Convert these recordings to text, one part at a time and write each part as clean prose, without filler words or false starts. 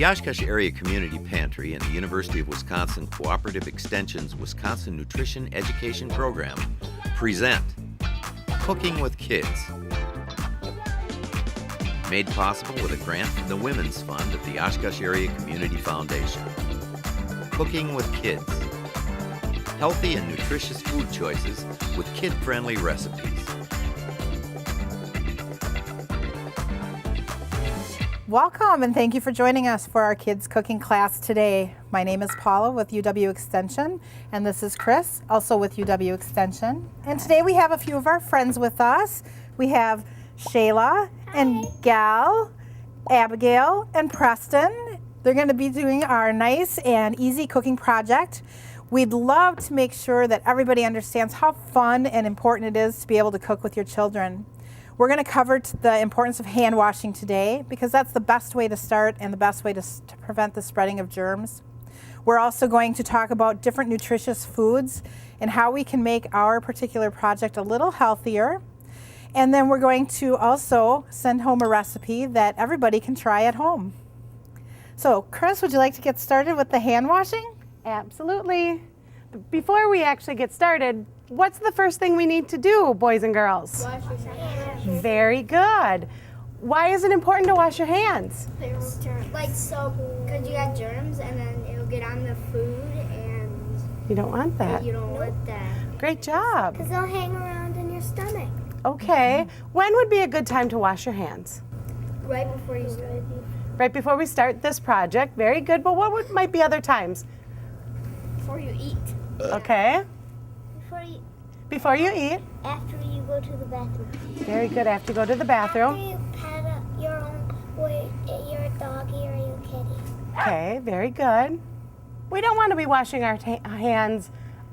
The Oshkosh Area Community Pantry and the University of Wisconsin Cooperative Extension's Wisconsin Nutrition Education Program present Cooking with Kids. Made possible with a grant from the Women's Fund of the Oshkosh Area Community Foundation. Cooking with Kids. Healthy and nutritious food choices with kid-friendly recipes. Welcome and thank you for joining us for our kids cooking class today. My name is Paula with UW Extension and this is Chris, also with UW Extension. And today we have a few of our friends with us. We have Shayla and Gal, Abigail and Preston. They're going to be doing our nice and easy cooking project. We'd love to make sure that everybody understands how fun and important it is to be able to cook with your children. We're going to cover the importance of hand washing today because that's the best way to start and the best way to prevent the spreading of germs. We're also going to talk about different nutritious foods and how we can make our particular project a little healthier. And then we're going to also send home a recipe that everybody can try at home. So, Chris, would you like to get started with the hand washing? Absolutely. Before we actually get started, what's the first thing we need to do, boys and girls? Wash your hands. Very good. Why is it important to wash your hands? Like soap, because you got germs and then it'll get on the food and You don't want that. you don't want that. Great job. Because they'll hang around in your stomach. Okay. When would be a good time to wash your hands? Right before you start. Right before we start this project. Very good. But what might be other times? Before you eat. Okay. Before you eat. After you go to the bathroom. Very good. After you go to the bathroom. After you pet your doggy or your kitty. Okay. Very good. We don't want to be washing our hands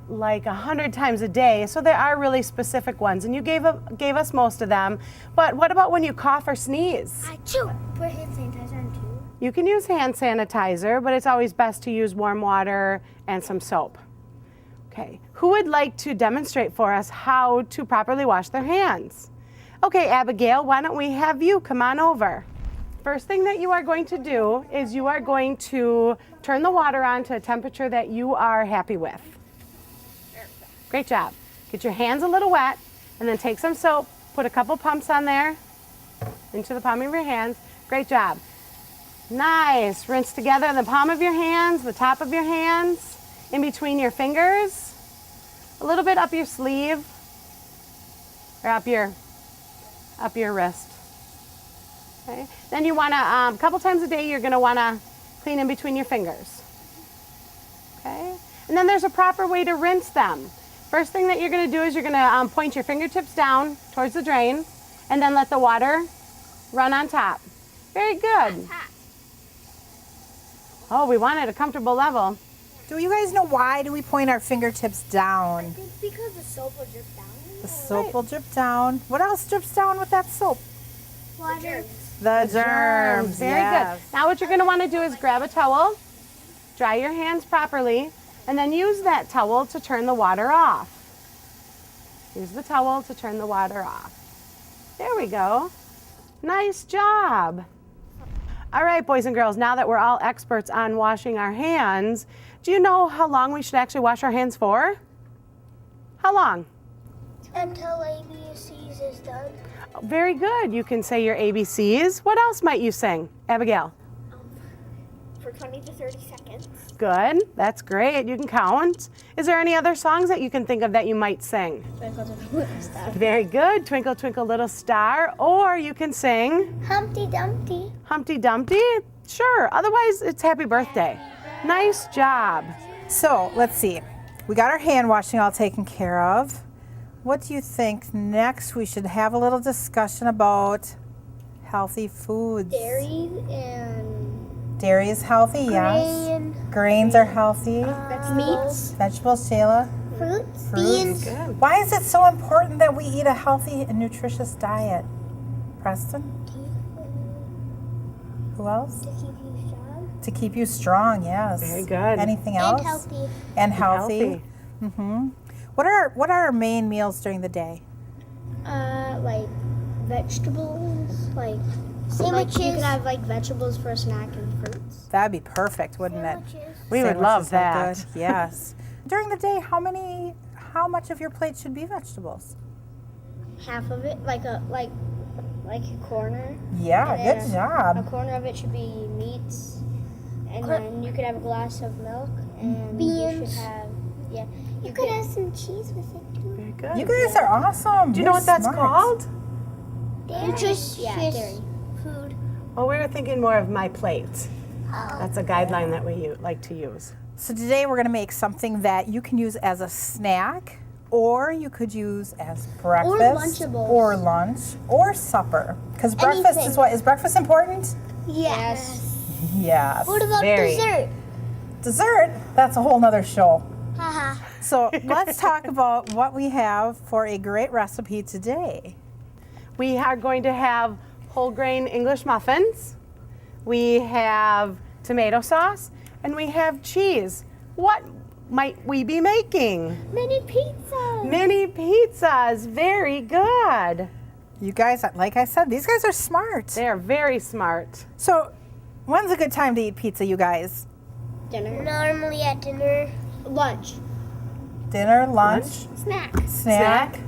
like 100 times a day, so there are really specific ones, and you gave us most of them. But what about when you cough or sneeze? Achoo! Put hand sanitizer on too. You can use hand sanitizer, but it's always best to use warm water and some soap. Okay, who would like to demonstrate for us how to properly wash their hands? Okay, Abigail, why don't we have you come on over? First thing that you are going to do is you are going to turn the water on to a temperature that you are happy with. Great job. Get your hands a little wet and then take some soap, put a couple pumps on there into the palm of your hands. Great job. Nice. Rinse together the palm of your hands, the top of your hands, in between your fingers, a little bit up your sleeve or up your wrist. Okay. Then you want to, a couple times a day, you're going to want to clean in between your fingers. Okay. And then there's a proper way to rinse them. First thing that you're going to do is you're going to point your fingertips down towards the drain and then let the water run on top. Very good. Oh, we want it at a comfortable level. Do you guys know why do we point our fingertips down? I think because the soap will drip down. The soap will drip down. What else drips down with that soap? Water. The germs. Very good. Now what you're going to want to do is grab a towel, dry your hands properly, and then use that towel to turn the water off. Use the towel to turn the water off. There we go. Nice job. All right, boys and girls, now that we're all experts on washing our hands, do you know how long we should actually wash our hands for? How long? Until ABCs is done. Very good. You can say your ABCs. What else might you sing, Abigail? For 20 to 30 seconds. Good. That's great. You can count. Is there any other songs that you can think of that you might sing? Twinkle, twinkle, little star. Very good. Twinkle, twinkle, little star. Or you can sing Humpty Dumpty. Humpty Dumpty. Sure. Otherwise, it's Happy Birthday. Nice job. So let's see. We got our hand washing all taken care of. What do you think next? We should have a little discussion about healthy foods. Dairy and Dairy is healthy, yes. Grains are healthy. meats. Vegetables, Shayla. Fruits. Fruits. Beans. Why is it so important that we eat a healthy and nutritious diet? Preston? Who else? To keep you strong. To keep you strong, yes. Very good. Anything else? And healthy. And healthy. Mm-hmm. What are our main meals during the day? Like vegetables, like Sandwiches. You could have like vegetables for a snack and fruits. That'd be perfect, wouldn't it? We would Sandwiches love are that. good, yes. During the day, how much of your plate should be vegetables? Half of it, like a corner. Yeah, And good then job. A corner of it should be meats, and then you could have a glass of milk and Beans. You should have You could have some cheese with it too. Very good. You guys are awesome. Do you know what that's called? Nutritious dairy. food. Well, we were thinking more of my plate. That's a guideline that we like to use. So today we're going to make something that you can use as a snack, or you could use as breakfast, Lunchables. or lunch, or supper. Because breakfast is what? Is breakfast important? Yes. Yes. What about Very. dessert? Dessert? That's a whole nother show. Haha. So let's talk about what we have for a great recipe today. We are going to have whole grain English muffins. We have tomato sauce, and we have cheese. What might we be making? Mini pizza. Mini pizzas. Very good. You guys, like I said, these guys are smart. They are very smart. So when's a good time to eat pizza, you guys? dinner, Normally at dinner. lunch, Dinner, lunch, snack,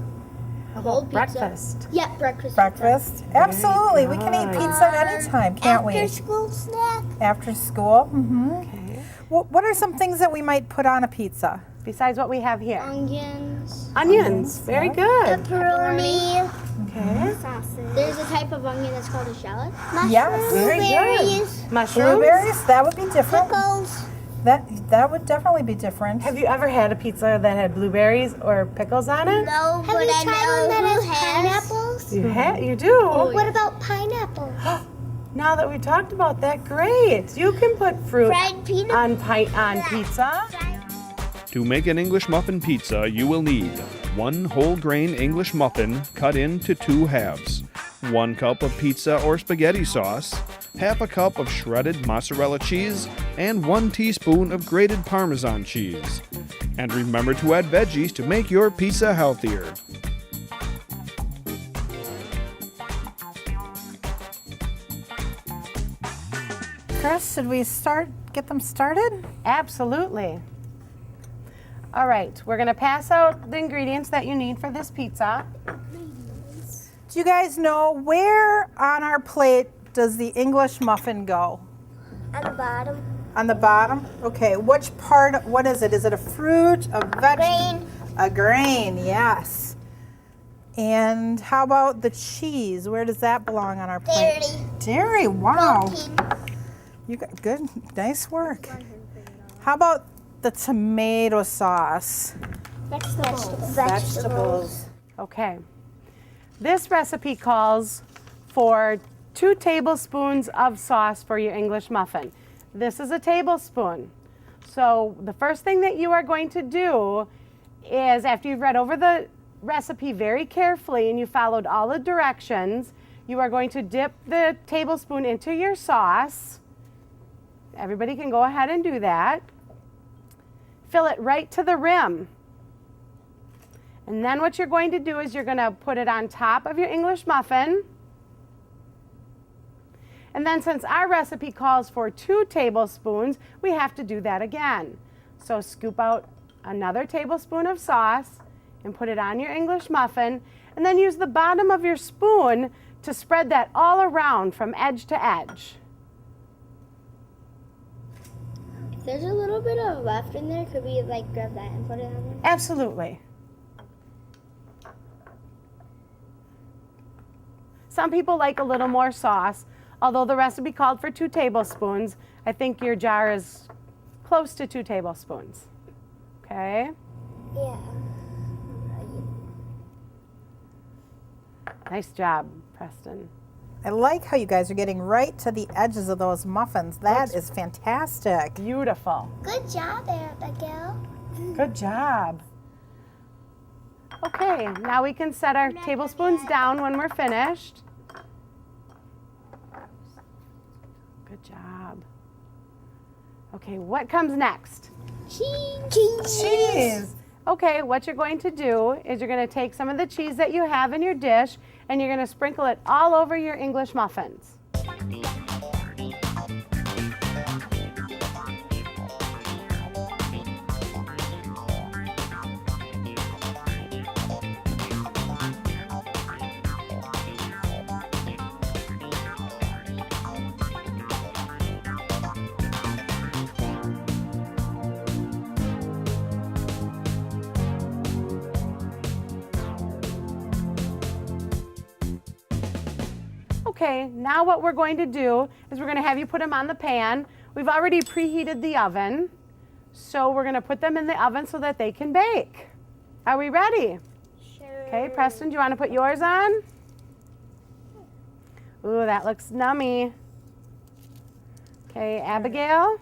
How Cold about pizza. breakfast? yeah, breakfast. breakfast. Absolutely. We can eat pizza at any time, can't we? After school snack. After school. Mm-hmm. Okay. What are some things that we might put on a pizza? Besides what we have here. Onions, Onions. Very good. Pepperoni. Okay. Sausage. There's a type of onion that's called a shallot. Yes. Very good. Blueberries. Mushrooms. Blueberries, that would be different. Pickles. That would definitely be different. Have you ever had a pizza that had blueberries or pickles on it? No, Have but you I tried know one that who has pineapples. You do. What about pineapple? Now that we talked about that, great. You can put fruit Fried peanut. on pizza. To make an English muffin pizza, you will need 1 whole grain English muffin cut into 2 halves, 1 cup of pizza or spaghetti sauce, half a cup of shredded mozzarella cheese, and 1 teaspoon of grated Parmesan cheese. And remember to add veggies to make your pizza healthier. Chris, should we get them started? Absolutely. All right, we're gonna pass out the ingredients that you need for this pizza. Do you guys know where on our plate does the English muffin go? At the bottom. On the bottom? Okay, which part, what is it? Is it a fruit, a vegetable? Grain. A grain, yes. And how about the cheese? Where does that belong on our plate? Dairy. Dairy, wow. Protein. You got good, nice work. How about the tomato sauce? Vegetables. Okay. This recipe calls for 2 tablespoons of sauce for your English muffin. This is a tablespoon. So the first thing that you are going to do is, after you've read over the recipe very carefully and you followed all the directions, you are going to dip the tablespoon into your sauce. Everybody can go ahead and do that. Fill it right to the rim. And then what you're going to do is you're going to put it on top of your English muffin. And then since our recipe calls for 2 tablespoons, we have to do that again. So scoop out another tablespoon of sauce and put it on your English muffin, and then use the bottom of your spoon to spread that all around from edge to edge. If there's a little bit of left in there, could we like grab that and put it on there? Absolutely. Some people like a little more sauce. Although the recipe called for 2 tablespoons, I think your jar is close to 2 tablespoons. Okay? Yeah. Nice job, Preston. I like how you guys are getting right to the edges of those muffins. That is fantastic. Beautiful. Good job, Abigail. Good job. Okay, now we can set our tablespoons down when we're finished. Good job. Okay, what comes next? Cheese. Okay, what you're going to do is you're going to take some of the cheese that you have in your dish and you're going to sprinkle it all over your English muffins. Okay, now what we're going to do is we're going to have you put them on the pan. We've already preheated the oven, so we're going to put them in the oven so that they can bake. Are we ready? Sure. Okay, Preston, do you want to put yours on? Ooh, that looks nummy. Okay, Abigail?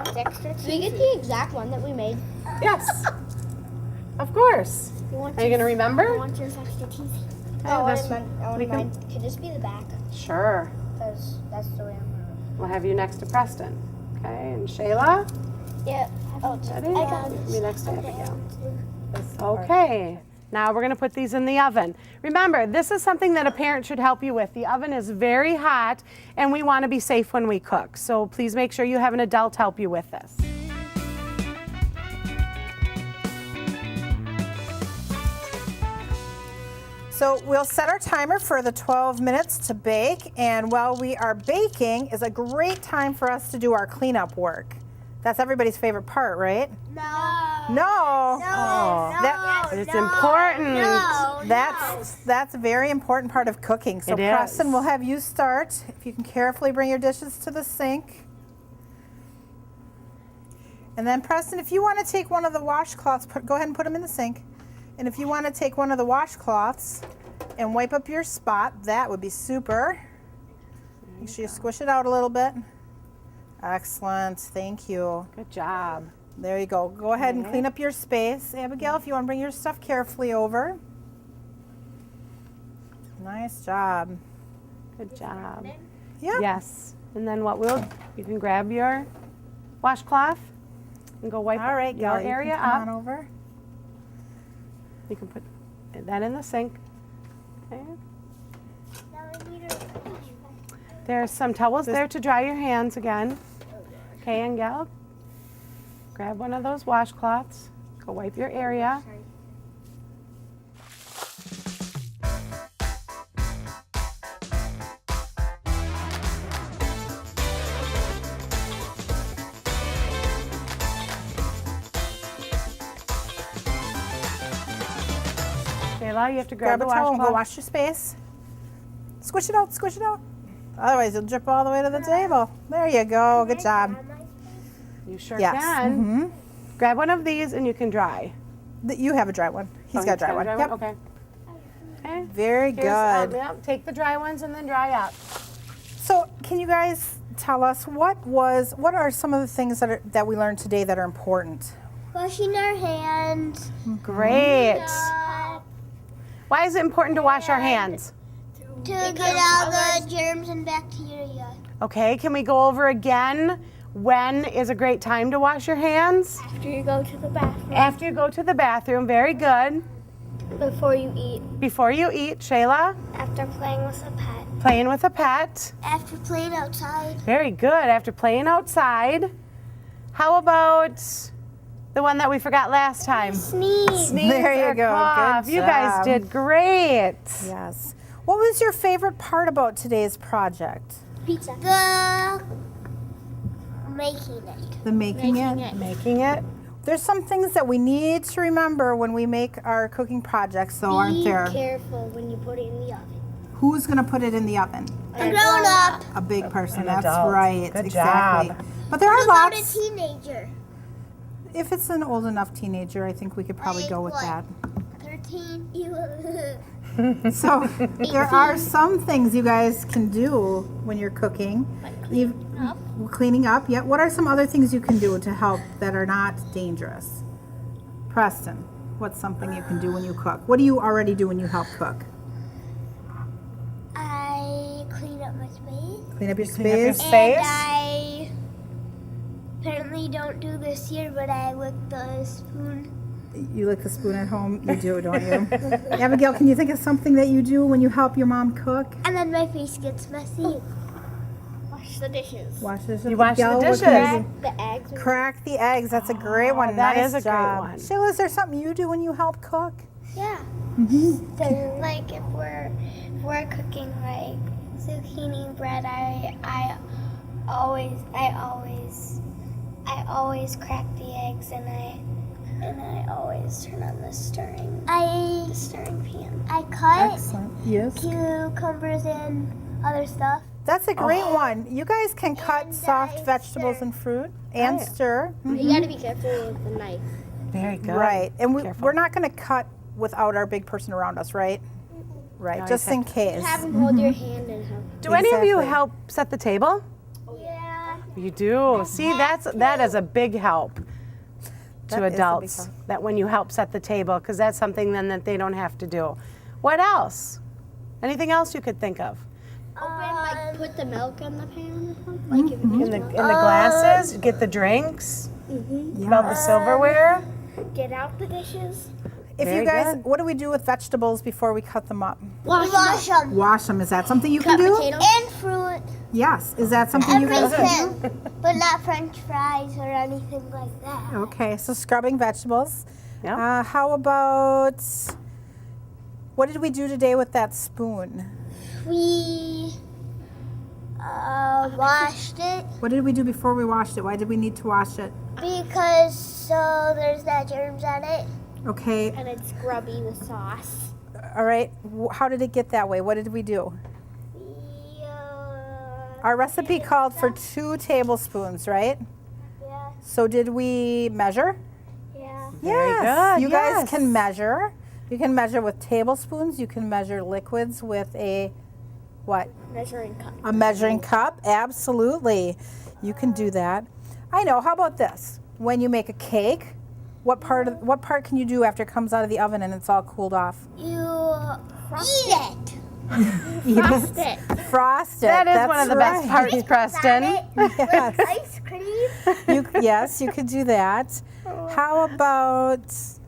It's extra cheesy. Can we get the exact one that we made? Yes. Of course. Are you going to remember? I want yours extra cheesy. Yeah, I this want we can- mine. Could this be the back? Sure. Because that's the way I'm going to. We'll have you next to Preston. Okay, and Shayla? Yeah. Oh, Ready? I got Me next to Abigail. Okay. Now we're going to put these in the oven. Remember, this is something that a parent should help you with. The oven is very hot, and we want to be safe when we cook. So please make sure you have an adult help you with this. So we'll set our timer for the 12 minutes to bake, and while we are baking is a great time for us to do our cleanup work. That's everybody's favorite part, right? No. No. But it's important. That's a very important part of cooking. So It is. Preston, we'll have you start. If you can carefully bring your dishes to the sink. And then Preston, if you want to take one of the washcloths, go ahead and put them in the sink. And if you want to take one of the washcloths and wipe up your spot, that would be super. Make sure you squish it out a little bit. Excellent, thank you. Good job. There you go. Go ahead and clean up your space. Abigail, if you want to bring your stuff carefully over. Nice job. Good job. Yeah. Yes. And then you can grab your washcloth and go wipe All right, your Gal, you area can come up. on over. You can put that in the sink. Okay. There's some towels there to dry your hands again. Okay, and Gal, grab one of those washcloths. Go wipe your area. Shayla, you have to grab Grab a the towel and go washcloth. wash your space. Squish it out, squish it out. Otherwise, you'll drip all the way to the table. There you go. Good job. You sure Yes. can. Grab one of these and you can dry. You have a dry one. He's got a dry one. Yep. Okay. Okay. Very Here's, good. yep, take the dry ones and then dry up. So, can you guys tell us what are some of the things that we learned today that are important? Washing our hands. Great. Why is it important to wash our hands? To get all the germs and bacteria. Okay, can we go over again when is a great time to wash your hands? After you go to the bathroom. After you go to the bathroom, very good. Before you eat. Before you eat, Shayla, After playing with a pet. playing with a pet. After playing outside. Very good, after playing outside. How about the one that we forgot last time? Sneeze. Sneeze There you or go. cough. Good You guys job. did great. Yes. What was your favorite part about today's project? Pizza. The making it. The making it. Making it. There's some things that we need to remember when we make our cooking projects, though, aren't there? Be careful when you put it in the oven. Who's going to put it in the oven? A grown up. A big person. An That's adult. right. Good exactly. job. But there are What about a lots. teenager? If it's an old enough teenager, I think we could probably Like go with what? that. 13. So there are some things you guys can do when you're cooking. Cleaning up. Yeah. What are some other things you can do to help that are not dangerous? Preston, what's something you can do when you cook? What do you already do when you help cook? I clean up my space. Clean up your Clean up your space. space. And I apparently don't do this here, but I lick the spoon. You lick the spoon at home. You do, don't you? Abigail, can you think of something that you do when you help your mom cook? And then my face gets messy. Wash the dishes. Wash the dishes. You wash the Abigail, what dishes. can you do? The eggs. Crack the eggs. That's a great one. that nice is a great job. one. Sheila, is there something you do when you help cook? Yeah. So, like if we're cooking like zucchini bread, I always crack the eggs and I always turn on the stirring pan. I cut Excellent. Yes. cucumbers in other stuff. That's a great one. You guys can cut soft vegetables and fruit and stir. You gotta be careful with the knife. Very good. Right. And Careful. we're not going to cut without our big person around us, right? Right. No, Just you in case. Have them hold your hand and help. Do any of you Exactly. help set the table? Yeah. You do. See, that is a big help to That is a big adults. help. That when you help set the table, because that's something then that they don't have to do. What else? Anything else you could think of? Like put the milk in the pan or something. Like if In the glasses, get the drinks, put out the silverware. get out the dishes. If Very you guys, good. what do we do with vegetables before we cut them up? Wash them. Wash them. Is that something you can do? Potatoes. And fruit. Yes. Is that something you guys can do? Everything. But not French fries or anything like that. Okay, so scrubbing vegetables. Yeah. How about, what did we do today with that spoon? We washed it What did we do before we washed it? Why did we need to wash it? because so there's not germs on it. Okay, And it's grubby with sauce. all right. How did it get that way? What did we do? We, Our recipe called for 2 tablespoons, right? yeah, So did we measure? yeah. Very Yes. good, You guys yes. can measure. You can measure with tablespoons. You can measure liquids with a what? Measuring cup. A measuring cup. Absolutely. You can do that. I know. How about this? When you make a cake, what part can you do after it comes out of the oven and it's all cooled off? You eat it. Frost it. Frost it. That is That's one of the best right. parts, Preston. Yes. Ice cream. Yes, you could do that. How about,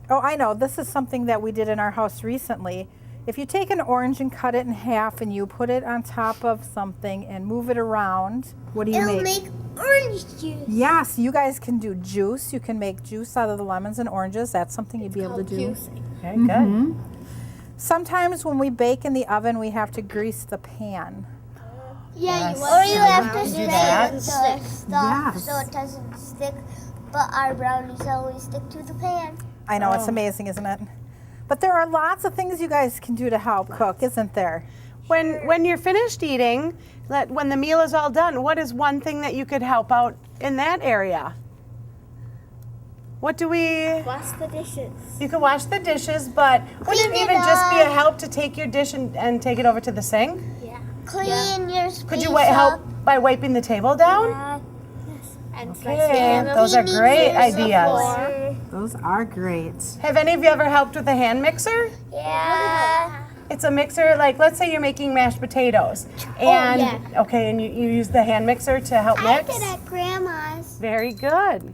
oh, I know, this is something that we did in our house recently. If you take an orange and cut it in half and you put it on top of something and move it around, what do you It'll make? make orange juice. Yes, you guys can do juice. You can make juice out of the lemons and oranges. That's something you'd be able to do. Very good. Sometimes when we bake in the oven, we have to grease the pan. Yeah, Yes. or you have to do stick that. the stuff Yes. so it doesn't stick. But our brownies always stick to the pan. I know, it's amazing, isn't it? But there are lots of things you guys can do to help cook, isn't there? When you're finished eating, when the meal is all done, what is one thing that you could help out in that area? What do we? Wash the dishes. You could wash the dishes, but wouldn't it Clean even it just be a up. help to take your dish and take it over to the sink? Yeah. Clean your space Could you help by wiping the table down? And Okay, those are great ideas. floor. Those are great. Have any of you ever helped with a hand mixer? Yeah. It's a mixer, like let's say you're making mashed potatoes, and okay, and you use the hand mixer to help I mix. did at Grandma's. Very good.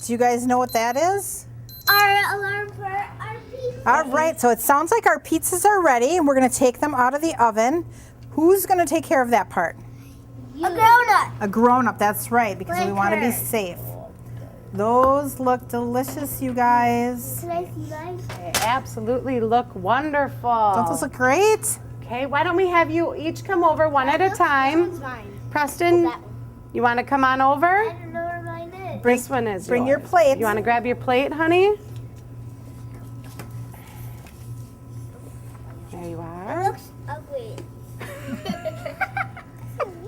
Do you guys know what that is? Our alarm for our pizza. All right, so it sounds like our pizzas are ready and we're gonna take them out of the oven. Who's gonna take care of that part? A grown-up. A grown-up, that's right, because we Like wanna be her. safe. Those look delicious, you guys. Can I see mine? They absolutely look wonderful. Don't those look great? Okay, why don't we have you each come over one at a time? Fine. Preston, you want to come on over? I don't know where mine is. This one is Bring your yours. plates. You want to grab your plate, honey? There you are. Looks ugly.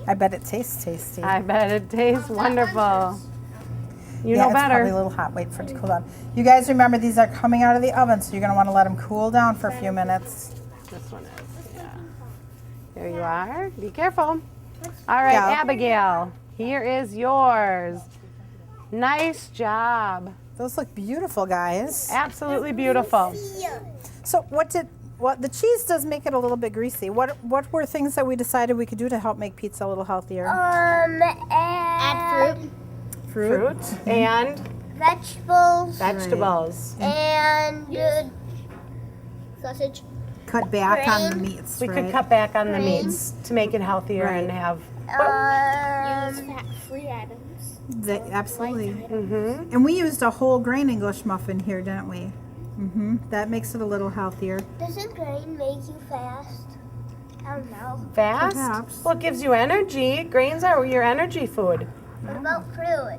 I bet it tastes tasty. I bet it tastes wonderful. You yeah, know it's probably better. a little hot. Wait for it to cool down. You guys remember these are coming out of the oven, so you're gonna wanna let them cool down for a few minutes. This one is, yeah. There you are. Be careful. All right, Yeah. Abigail, here is yours. Nice job. Those look beautiful, guys. Absolutely beautiful. So the cheese does make it a little bit greasy. What were things that we decided we could do to help make pizza a little healthier? Add fruit. Fruit and Vegetables vegetables. and Sausage. Cut back on the Grain. meats, We right? could cut back on the meats to make it healthier and have. Use fat-free items. Absolutely. And we used a whole grain English muffin here, didn't we? That makes it a little healthier. Doesn't grain make you fast? I don't know. Fast? Perhaps. Well, it gives you energy. Grains are your energy food. What about fruit?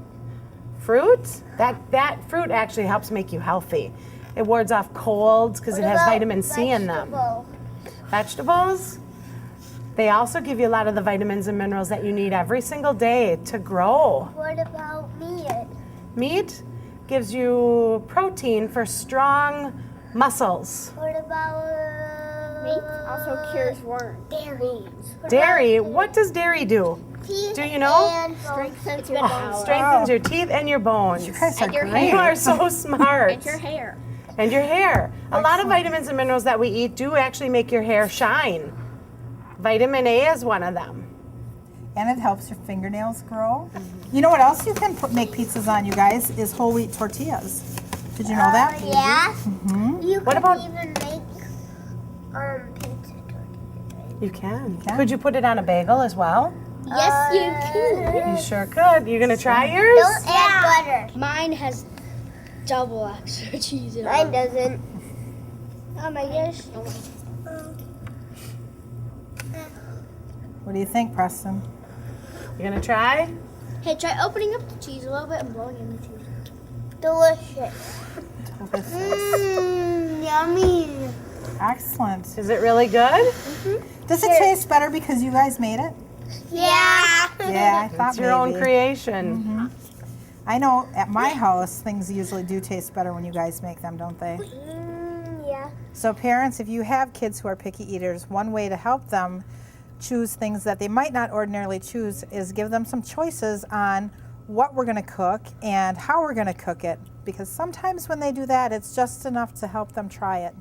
Fruit? That fruit actually helps make you healthy. It wards off colds because it What has about vitamin C in them. vegetable? Vegetables? They also give you a lot of the vitamins and minerals that you need every single day to grow. What about meat? Meat gives you protein for strong muscles. What about Meat also cures worms. dairy? Dairy, what does dairy do? Teeth Do you know? and Strengthens your Oh, bones. strengthens your teeth and your bones. You guys are And your great. You are so smart. And your hair. And your hair. A lot of vitamins and minerals that we eat do actually make your hair shine. Vitamin A is one of them. And it helps your fingernails grow. You know what else you can make pizzas on, you guys, is whole wheat tortillas. Did you know that? Yeah. You What can about- even make pizza tortillas, right? You can. can. Could you put it on a bagel as well? Yes, you can. You sure could. You gonna try yours? Don't add butter. Mine has double extra cheese in it. Mine doesn't. Oh my gosh. What do you think, Preston? You gonna try? Hey, try opening up the cheese a little bit and blowing in the cheese. Delicious. Yummy. Excellent. Is it really good? Does it taste better because you guys made it? Yeah. Yeah, I thought It's your own maybe. creation. I know at my house, things usually do taste better when you guys make them, don't they? Yeah. So parents, if you have kids who are picky eaters, one way to help them choose things that they might not ordinarily choose is give them some choices on what we're going to cook and how we're going to cook it. Because sometimes when they do that, it's just enough to help them try it.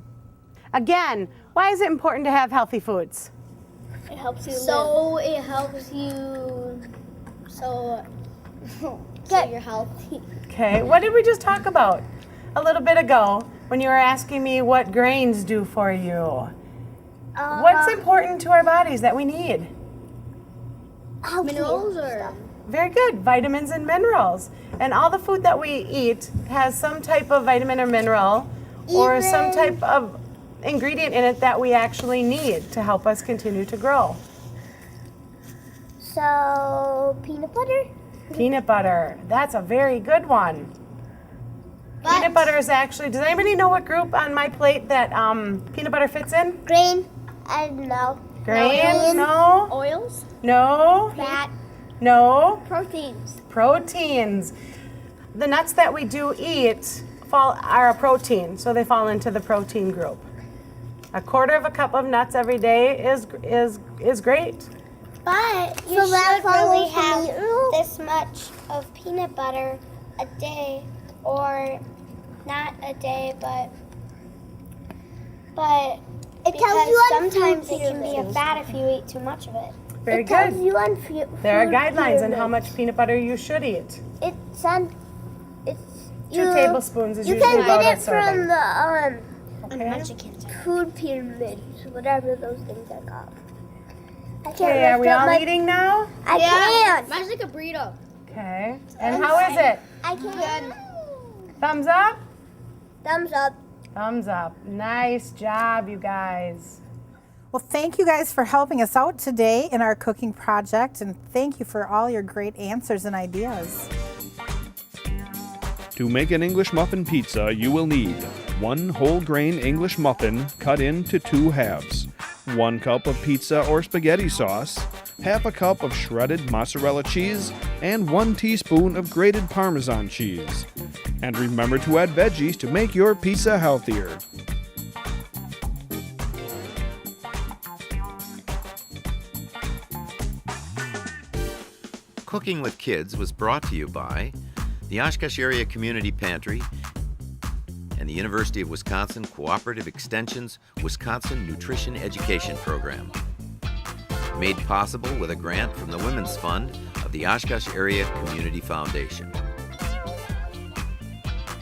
Again, why is it important to have healthy foods? It helps you so live. It helps you so you're healthy. Okay, what did we just talk about a little bit ago when you were asking me what grains do for you? What's important to our bodies that we need? Minerals or Very good, vitamins and minerals. And all the food that we eat has some type of vitamin or mineral or some type of ingredient in it that we actually need to help us continue to grow. So, peanut butter? Peanut butter, that's a very good one. Peanut butter is actually, does anybody know what group on my plate that peanut butter fits in? Grain? I don't know. Grain? No? oils, No? Fat? No? proteins. Proteins. The nuts that we do eat are a protein, so they fall into the protein group. A quarter of a cup of nuts every day is great. But you should really have this much of peanut butter a day, or not a day, but it tells you sometimes it can be a fat if you eat too much of it. Very It tells good. you on There are food guidelines on how pyramids. much peanut butter you should eat. It's 2 tablespoons is You usually can about get a it from serving. the Okay. food pyramids, whatever those things are called. I can't Okay, are lift we up all my- eating now? I can't. Mine's like a burrito. Okay. And how is it? I can't. Thumbs up? Thumbs up. Thumbs up. Nice job, you guys. Well, thank you guys for helping us out today in our cooking project, and thank you for all your great answers and ideas. To make an English muffin pizza, you will need 1 whole grain English muffin cut into 2 halves, 1 cup of pizza or spaghetti sauce, half a cup of shredded mozzarella cheese, and 1 teaspoon of grated Parmesan cheese. And remember to add veggies to make your pizza healthier. Cooking with Kids was brought to you by the Oshkosh Area Community Pantry and the University of Wisconsin Cooperative Extension's Wisconsin Nutrition Education Program. Made possible with a grant from the Women's Fund of the Oshkosh Area Community Foundation.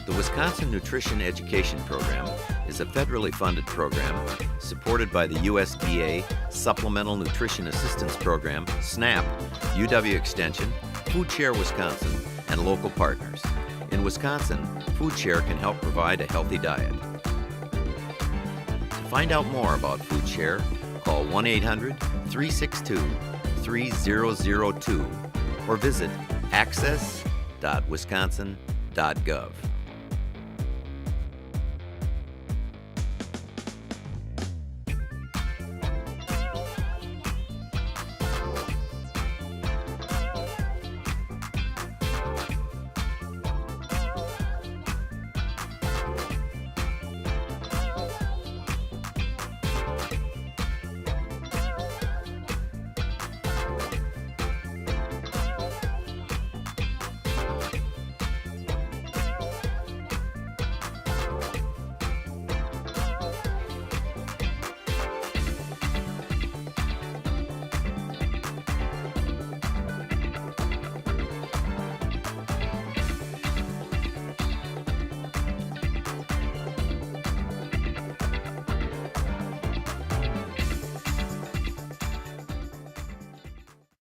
The Wisconsin Nutrition Education Program is a federally funded program supported by the USDA Supplemental Nutrition Assistance Program, SNAP, UW Extension, Food Share Wisconsin, and local partners. In Wisconsin, Food Share can help provide a healthy diet. To find out more about Food Share, call 1-800-362-3002 or visit access.wisconsin.gov.